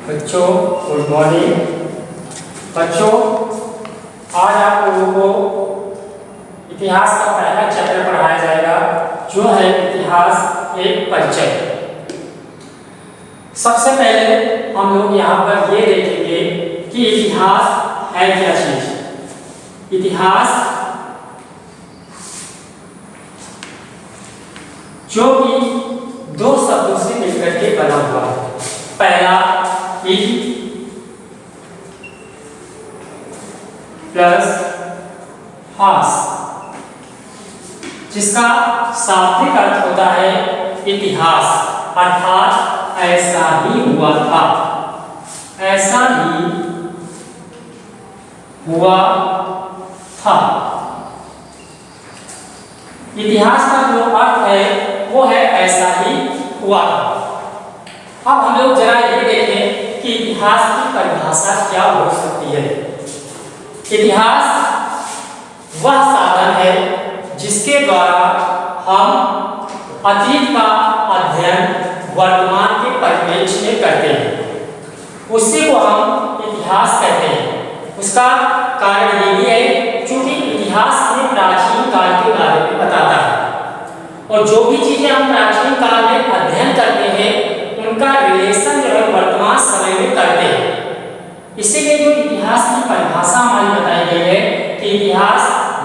बच्चों good morning. बच्चों आज आप लोगों को इतिहास का पहला चैप्टर पढ़ाया जाएगा जो है इतिहास एक परिचय। सबसे पहले हम लोग यहाँ पर ये देखेंगे कि इतिहास है क्या चीज। इतिहास जो कि दो शब्दों से मिलकर के बना हुआ है। पहला प्लस हास, जिसका शाब्दिक अर्थ होता है इतिहास, अर्थात ऐसा ही हुआ था, ऐसा ही हुआ था। इतिहास का जो अर्थ है वो है ऐसा ही हुआ था। अब हम लोग जरा ये देखें कि इतिहास की परिभाषा क्या हो सकती है। इतिहास वह साधन है जिसके द्वारा हम अतीत का अध्ययन वर्तमान के परिप्रेक्ष्य में करते हैं, उसी को हम इतिहास कहते हैं। उसका कारण ये भी है क्योंकि इतिहास हमें प्राचीन काल के बारे में बताता है, और जो भी चीजें हम प्राचीन काल में अध्ययन करते हैं उनका रिलेशन जो है वर्तमान समय में करते हैं। इसीलिए जो इतिहास की परिभाषा हमारी बताई गई है कि इतिहास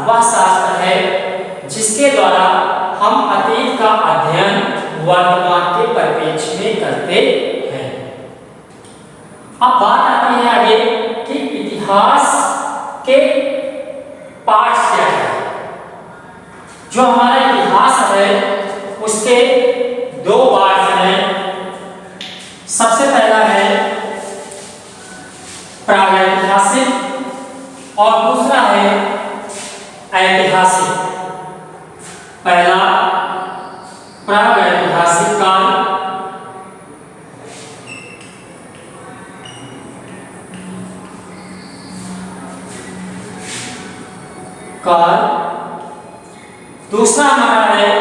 वह शास्त्र है जिसके द्वारा हम अतीत का अध्ययन वर्तमान के परिप्रेक्ष्य में करते हैं। अब बात आती है आगे कि इतिहास के पार्ट्स क्या है। जो हमारा इतिहास है उसके दो पार्ट्स हैं। सबसे पहला है प्रागैतिहासिक और दूसरा है ऐतिहासिक। पहला प्रागैतिहासिक काल, दूसरा हमारा है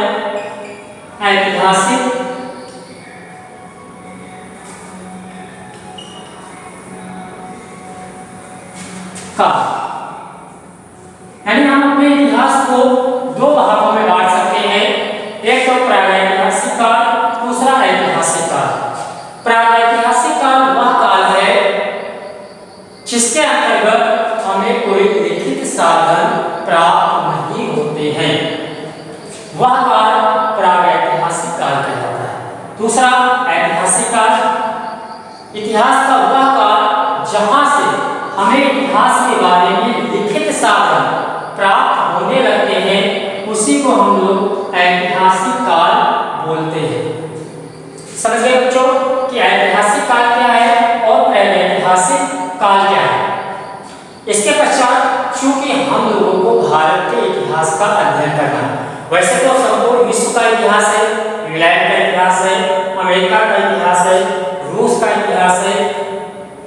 ऐतिहासिक काल। यानी हम अपने इतिहास को दो भागों में बांट सकते हैं, एक तो प्रागैतिहासिक काल, दूसरा ऐतिहासिक काल। प्रागैतिहासिक काल वह काल है जिसके अंतर्गत हमें कोई लिखित साधन प्राप्त नहीं होते हैं, वह काल प्रागैतिहासिक काल कहलाता है। दूसरा ऐतिहासिक काल, इतिहास का वह काल जहां से हमें इतिहास के बारे में लिखित साधन प्राप्त होने लगते हैं, उसी को हम लोग ऐतिहासिक काल बोलते हैं। समझ गए बच्चों कि ऐतिहासिक काल क्या है और ऐतिहासिक काल क्या है। इसके पश्चात चूंकि हम लोगों को भारत के इतिहास का अध्ययन करना है, वैसे तो संपूर्ण विश्व का इतिहास है, इंग्लैंड का इतिहास है, अमेरिका का इतिहास है, रूस का इतिहास है,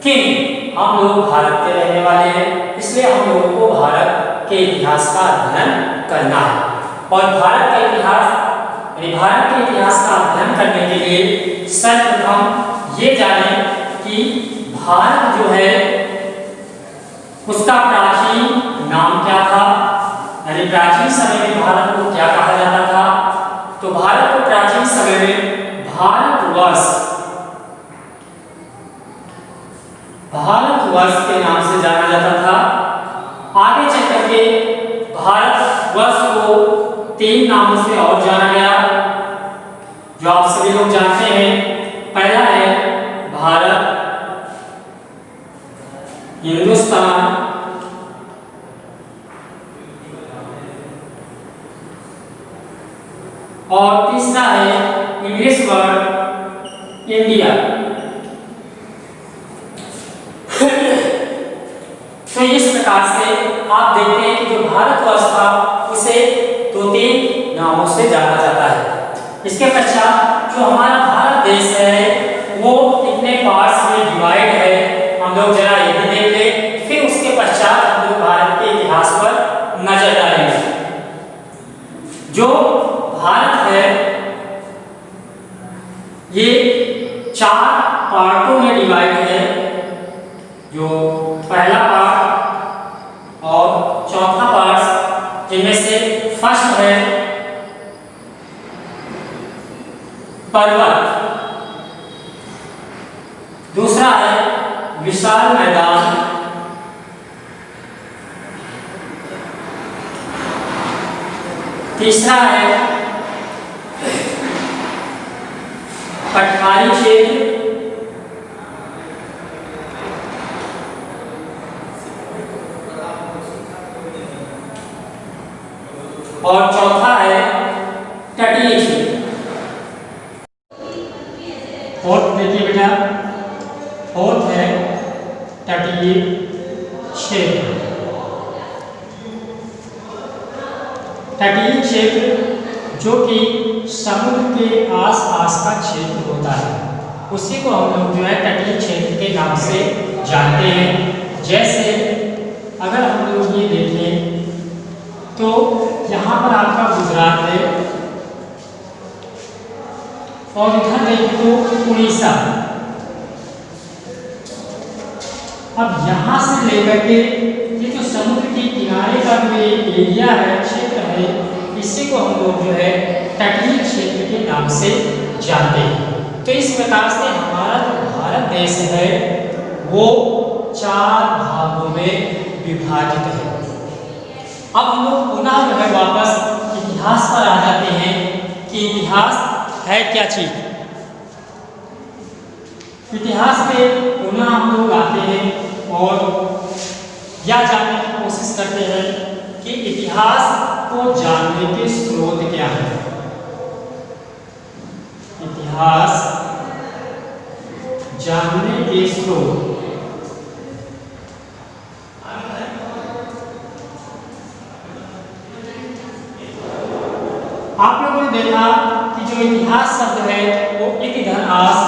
किंतु हम लोग भारत के रहने वाले हैं, इसलिए हम लोगों को भारत के इतिहास का अध्ययन करना है। और भारत का इतिहास भारत के इतिहास का अध्ययन करने के लिए सर्वप्रथम ये जानें कि भारत जो है उसका प्राचीन नाम क्या था, यानी प्राचीन समय में भारत को क्या कहा जाता था। तो भारत को प्राचीन समय में भारतवर्ष के नाम से जाना जाता था। आगे चल करके भारतवर्ष को 3 नामों से और जाना गया, जो आप सभी लोग जानते हैं। पहला है भारत, हिंदुस्तान, और तीसरा है इंग्लिश वर्ड इंडिया। तो इस प्रकार से आप देखते हैं कि जो भारतवर्ष था उसे 2-3 नामों से जाना जाता है। इसके पश्चात जो हमारा भारत देश है वो कितने पार्ट्स में डिवाइड है, हम लोग जरा ये भी देख लें, फिर उसके पश्चात हम लोग भारत के इतिहास पर नजर डालेंगे। जो भारत है ये 4 पार्टों में डिवाइड है, जो पहला पार्ट और चौथा पार्ट, जिनमें से फर्स्ट है पर्वत, दूसरा है विशाल मैदान, तीसरा है पठारी क्षेत्र, और चौथा है तटीय क्षेत्र। फोर्थ देखिए बेटा, फोर्थ है तटीय क्षेत्र। तटीय क्षेत्र जो कि समुद्र के आसपास का क्षेत्र होता है, उसी को हम लोग जो है तटीय क्षेत्र के नाम से जानते हैं। जैसे अगर हम लोग ये देखें तो यहाँ पर आपका गुजरात है और इधर देखें तो उड़ीसा। अब यहाँ से लेकर के ये जो समुद्र के किनारे का जो एरिया है, क्षेत्र है, इसी को हम लोग जो है तटीय क्षेत्र के नाम से जानते हैं। तो इस प्रकार से हमारा जो भारत देश है वो 4 भागों में विभाजित है। अब हम लोग पुनः जो है वापस इतिहास पर आ जाते हैं कि इतिहास है क्या चीज। इतिहास पे पुनः हम लोग आते हैं और यह जानने की कोशिश करते हैं कि इतिहास को जानने के स्रोत क्या है। इतिहास जानने के स्रोत, आप लोगों ने देखा कि जो इतिहास शब्द है वो इति धन आस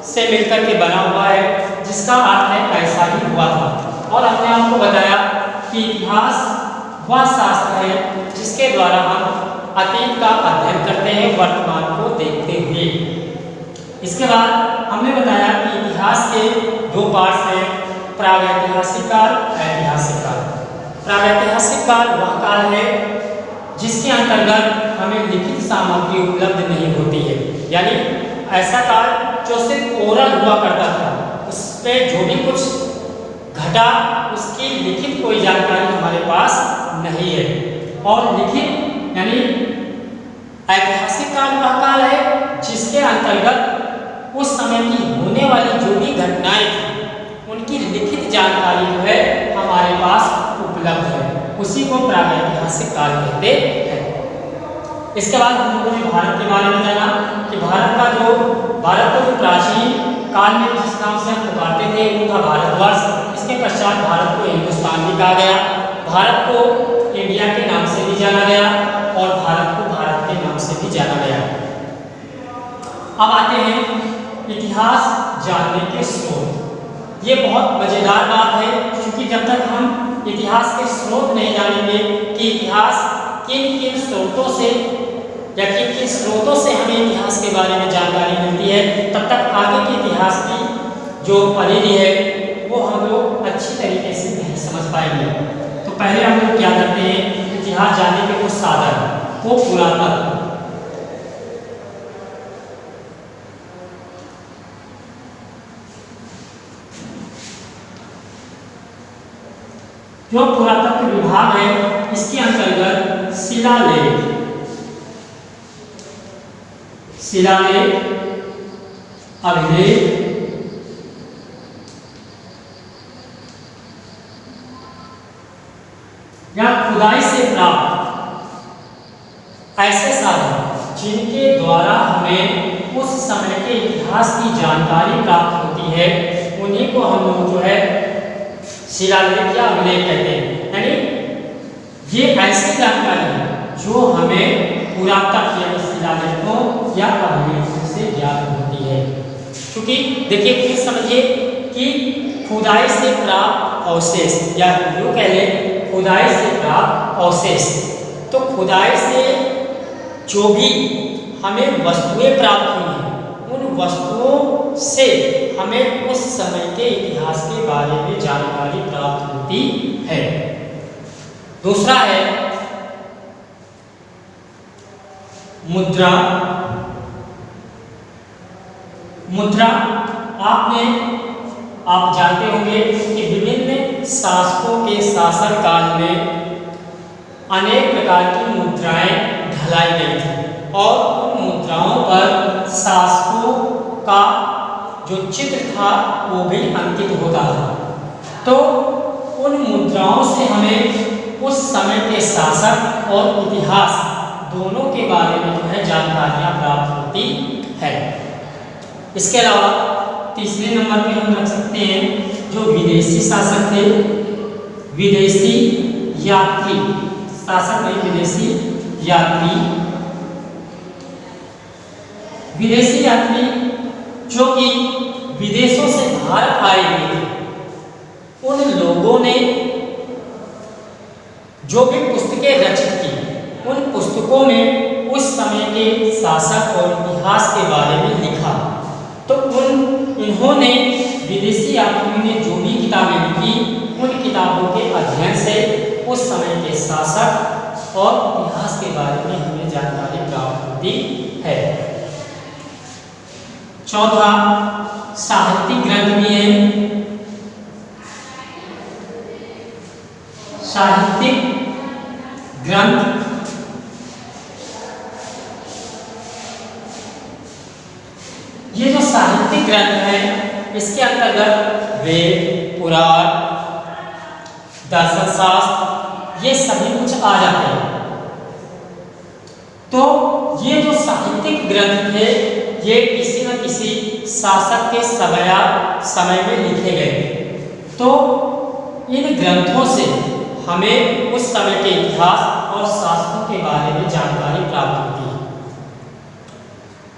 से मिलकर के बना हुआ है, जिसका अर्थ है ऐसा ही हुआ था। और हमने आपको बताया कि इतिहास वह शास्त्र है जिसके द्वारा हम अतीत का अध्ययन करते हैं वर्तमान को देखते हुए। इसके बाद हमने बताया कि इतिहास के 2 पार्ट्स हैं, प्रागैतिहासिक काल, ऐतिहासिक काल। प्रागैतिहासिक काल वह काल है जिसके अंतर्गत हमें लिखित सामग्री उपलब्ध नहीं होती है, यानी ऐसा काल जो सिर्फ ओरल हुआ करता था, उसमें जो भी कुछ घटा उसकी लिखित कोई जानकारी हमारे पास नहीं है। और लिखित यानी ऐतिहासिक काल वह काल है जिसके अंतर्गत उस समय की होने वाली जो भी घटनाएं थी उनकी लिखित जानकारी जो है हमारे पास उपलब्ध है, उसी को प्रागैतिहासिक काल कहते हैं। इसके बाद हम लोगों ने भारत के बारे में जाना कि भारत को जो प्राचीन काल में जिस नाम से हम पुकारते थे वो था भारतवर्ष। इसके पश्चात भारत को हिंदुस्तान भी कहा गया, भारत को इंडिया के नाम से भी जाना गया और भारत को भारत के नाम से भी जाना गया। अब आते हैं इतिहास जानने के स्रोत। ये बहुत मजेदार बात है, क्योंकि जब तक हम इतिहास के स्रोत नहीं जानेंगे कि इतिहास किन किन स्रोतों से या किन किन स्रोतों से हमें इतिहास के बारे में जानकारी मिलती है, तब तक आगे के इतिहास की जो परिधि है वो हम लोग अच्छी तरीके से नहीं समझ पाएंगे। तो पहले हम लोग क्या करते हैं, इतिहास जानने के कुछ साधन, वो पुरातत्व। जो पुरातत्व विभाग है इसके अंतर्गत शिलालेख, अभिलेख, या खुदाई से प्राप्त ऐसे साधन जिनके द्वारा हमें उस समय के इतिहास की जानकारी प्राप्त होती है, उन्हीं को हम लोग जो है शिलालेख या अभिलेख कहते हैं। यानी ये ऐसी जानकारी है जो हमें पुरातत्व या शिलालेखों या अभिलेखों से ज्ञात होती है। क्योंकि देखिए फिर समझिए कि खुदाई से प्राप्त अवशेष या यूँ कह लें खुदाई से प्राप्त अवशेष, तो खुदाई से जो भी हमें वस्तुएं प्राप्त हुई हैं उन वस्तुओं से हमें उस समय के इतिहास के बारे में जानकारी प्राप्त होती है। दूसरा है मुद्रा। मुद्रा आप जानते होंगे कि विभिन्न शासकों के शासनकाल में अनेक प्रकार की मुद्राएं ढलाई गई थी और उन मुद्राओं पर शासकों का जो चित्र था वो भी अंकित होता था। तो उन मुद्राओं से हमें उस समय के शासक और इतिहास दोनों के बारे में जो है जानकारियाँ प्राप्त होती है। इसके अलावा तीसरे नंबर पे हम रख सकते हैं जो विदेशी शासक थे, विदेशी यात्री शासक नहीं, विदेशी यात्री। विदेशी यात्री जो कि विदेशों से भारत आए हुए थे, उन लोगों ने जो भी पुस्तकें रचित की, उन पुस्तकों में उस समय के शासक और इतिहास के बारे में लिखा। तो इन्होंने विदेशी यात्रियों ने जो भी किताबें लिखी, उन किताबों के अध्ययन से उस समय के शासक और इतिहास के बारे में हमें जानकारी प्राप्त होती है। चौथा साहित्यिक ग्रंथ भी है। साहित्यिक ग्रंथ ये जो साहित्यिक ग्रंथ है इसके अंतर्गत वेद, पुराण, दर्शन शास्त्र ये सभी कुछ आ जाते हैं। तो ये जो साहित्यिक ग्रंथ थे ये किसी न किसी शासक के समय में लिखे गए। तो इन ग्रंथों से हमें उस समय के इतिहास और शासकों के बारे में जानकारी प्राप्त होती है।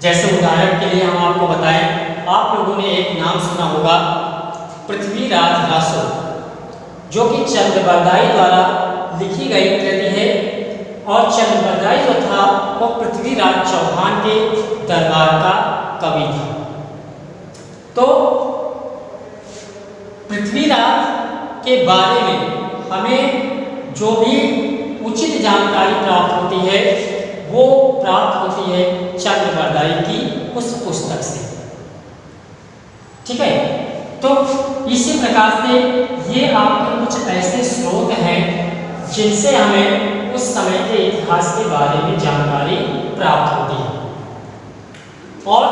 जैसे उदाहरण के लिए हम आपको बताएं, आप लोगों ने एक नाम सुना होगा पृथ्वीराज रासो, जो कि चंद्रबरदाई द्वारा लिखी गई कृति है। और चंद्रबरदाई जो था वो पृथ्वीराज चौहान के दरबार का कवि था। तो पृथ्वीराज के बारे में हमें जो भी उचित जानकारी प्राप्त होती है वो प्राप्त होती है चंद्रबरदाई की उस पुस्तक से। ठीक है, तो इसी प्रकार से ये आपके कुछ ऐसे स्रोत हैं जिनसे हमें उस समय के इतिहास के बारे में जानकारी प्राप्त होती है। और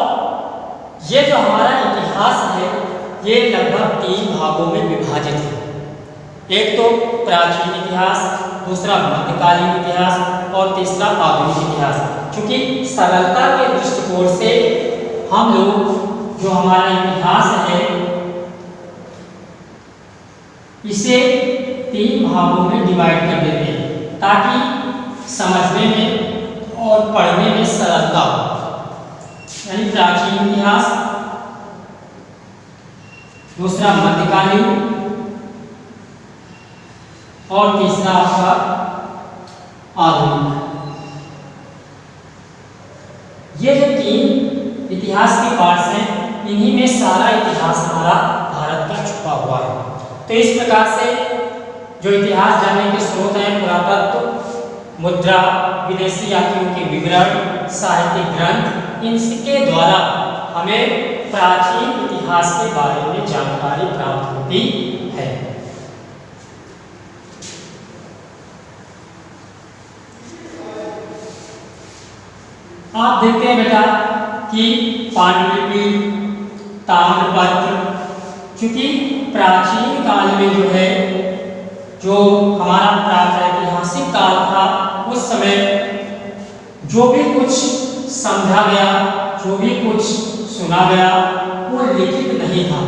ये जो हमारा इतिहास है ये लगभग 3 भागों में विभाजित है। एक तो प्राचीन इतिहास, दूसरा मध्यकालीन इतिहास और तीसरा आधुनिक इतिहास। क्योंकि सरलता के दृष्टिकोण से हम लोग जो हमारा इतिहास है इसे 3 भागों में डिवाइड कर देते हैं ताकि समझने में और पढ़ने में सरलता हो। यानी प्राचीन इतिहास, दूसरा मध्यकालीन और तीसरा आपका आधुनिक। ये जो 3 इतिहास के पार्ट्स हैं इन्हीं में सारा इतिहास हमारा भारत का छुपा हुआ है। तो इस प्रकार से जो इतिहास जानने के स्रोत हैं पुरातत्व, मुद्रा, विदेशी यात्रियों के विवरण, साहित्यिक ग्रंथ, इनके द्वारा हमें प्राचीन इतिहास के बारे में जानकारी प्राप्त होती है। आप देखते हैं बेटा कि पांडुलिपि, ताम्रपत्र, क्योंकि प्राचीन काल में जो है जो हमारा प्रागैतिहासिक काल था उस समय जो भी कुछ समझा गया, जो भी कुछ सुना गया वो लिखित नहीं था,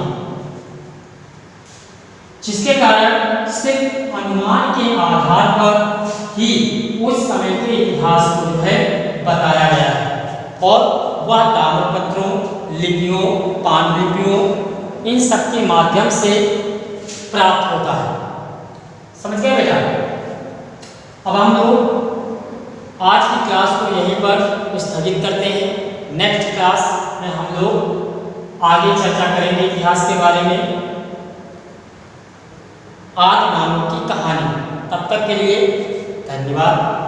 जिसके कारण सिर्फ अनुमान के आधार पर ही उस समय के इतिहास को जो है बताया गया है। और वह ताम्रपत्रों, लिपियों, पांडुलिपियों इन सब के माध्यम से प्राप्त होता है। समझ गए बेटा? अब हम लोग आज की क्लास को यहीं पर स्थगित करते हैं। नेक्स्ट क्लास में हम लोग आगे चर्चा करेंगे इतिहास के बारे में, आदि मानव की कहानी। तब तक के लिए धन्यवाद।